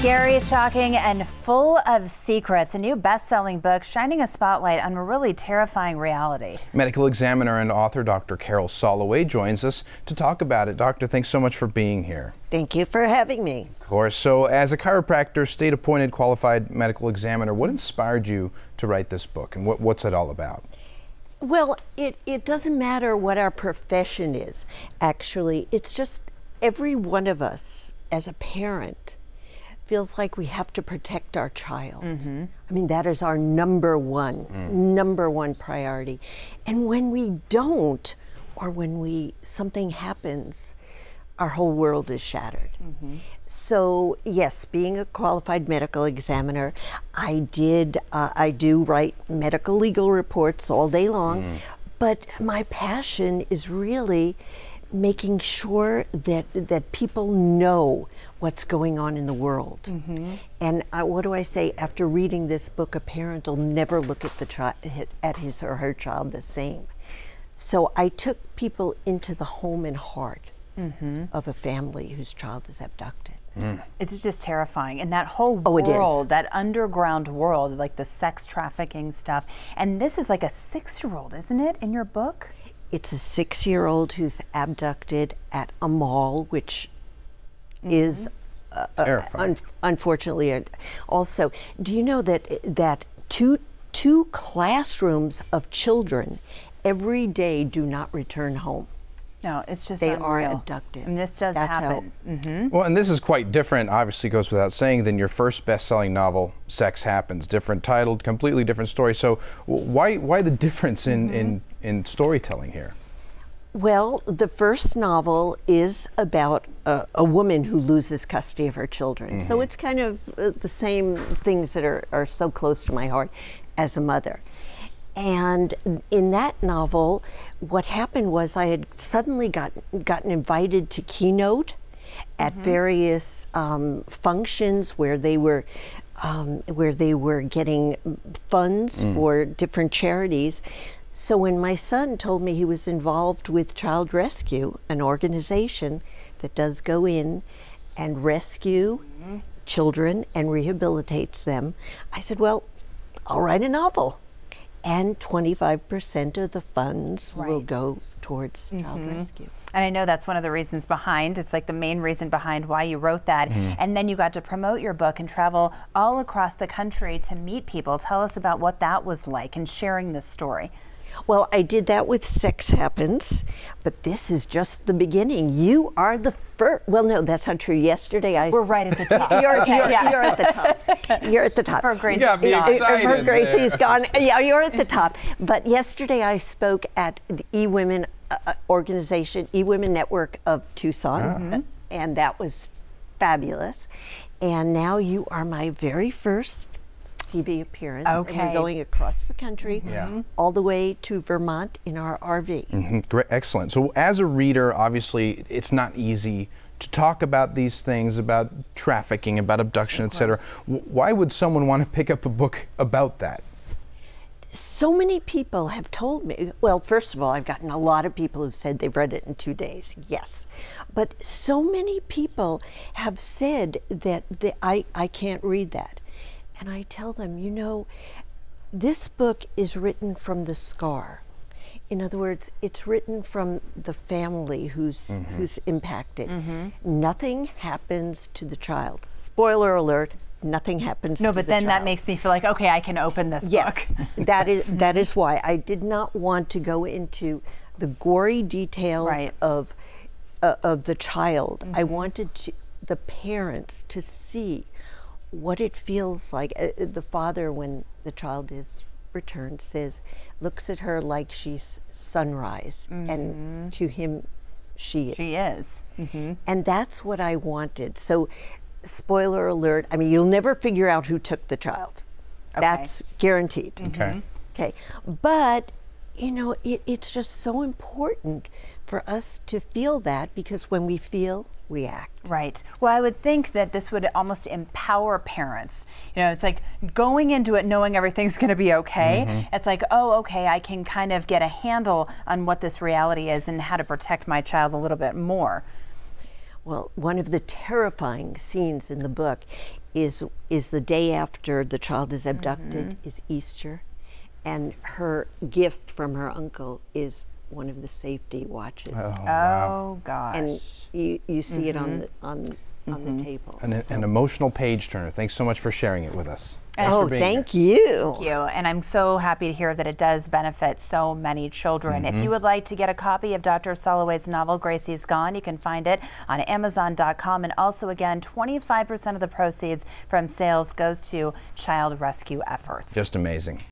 Scary, shocking, and full of secrets. A new best-selling book shining a spotlight on a really terrifying reality. Medical examiner and author Dr. Carol Soloway joins us to talk about it. Doctor, thanks so much for being here. Thank you for having me. Of course. So as a chiropractor, state-appointed qualified medical examiner, what inspired you to write this book, and what's it all about? Well, it doesn't matter what our profession is, actually. It's just every one of us as a parent feels like we have to protect our child. I mean, that is our number one priority. And when we don't, or when something happens, our whole world is shattered. So yes, being a qualified medical examiner, I do write medical legal reports all day long, but my passion is really making sure that people know what's going on in the world. And what do I say? After reading this book, a parent will never look at his or her child the same. So I took people into the home and heart of a family whose child is abducted. It's just terrifying. And that whole world, that underground world, like the sex trafficking stuff. And this is like a 6-year-old, isn't it, in your book? It's a 6-year-old who's abducted at a mall, which is unfortunately also. Do you know that two classrooms of children every day do not return home? No, it's just they unreal. are abducted. And this does happen. Well, and this is quite different, obviously goes without saying, than your first best-selling novel, Sex Happens. Different titled, completely different story. So why the difference in storytelling here? Well, the first novel is about a woman who loses custody of her children. So it's kind of the same things that are so close to my heart as a mother. And in that novel, what happened was I had suddenly gotten invited to keynote at various functions where they were getting funds for different charities. So when my son told me he was involved with Child Rescue, an organization that does go in and rescue children and rehabilitates them, I said, well, I'll write a novel. And 25% of the funds will go towards child rescue. And I know that's one of the reasons behind, it's like the main reason behind why you wrote that. And then you got to promote your book and travel all across the country to meet people. Tell us about what that was like and sharing this story. Well, I did that with Sex Happens, but this is just the beginning. You are the first. Well, no, that's not true. Yesterday We're right at the top. You're at the top. You're at the top. For Gracie's Gone. For Gracie's Gone. Yeah, you're at the top. But yesterday I spoke at the eWomen organization, eWomen Network of Tucson, and that was fabulous. And now you are my very first TV appearance, and we're going across the country, all the way to Vermont in our RV. Great, excellent. So as a reader, obviously, it's not easy to talk about these things, about trafficking, about abduction, etc. Why would someone want to pick up a book about that? So many people have told me, well, first of all, I've gotten a lot of people who've said they've read it in 2 days, yes. But so many people have said that I can't read that. And I tell them, you know, this book is written from the scar. In other words, it's written from the family who's impacted. Nothing happens to the child. Spoiler alert, nothing happens to the child. No, but then that makes me feel like, okay, I can open this book. Yes, that is why. I did not want to go into the gory details of the child. I wanted the parents to see what it feels like. The father, when the child is returned, looks at her like she's sunrise, and to him, she is. She is. And that's what I wanted. So, spoiler alert, I mean, you'll never figure out who took the child. That's guaranteed. Okay. But, you know, it's just so important for us to feel that, because when we feel, we act. Right. Well, I would think that this would almost empower parents. You know, it's like going into it knowing everything's going to be okay. It's like, oh, okay, I can kind of get a handle on what this reality is and how to protect my child a little bit more. Well, one of the terrifying scenes in the book is the day after the child is abducted, is Easter, and her gift from her uncle is one of the safety watches. Oh, wow. Gosh. And you see it on the table. An emotional page turner. Thanks so much for sharing it with us. Oh, thank you. Thank you. And I'm so happy to hear that it does benefit so many children. If you would like to get a copy of Dr. Soloway's novel, Gracie's Gone, you can find it on Amazon.com. And also, again, 25% of the proceeds from sales goes to child rescue efforts. Just amazing.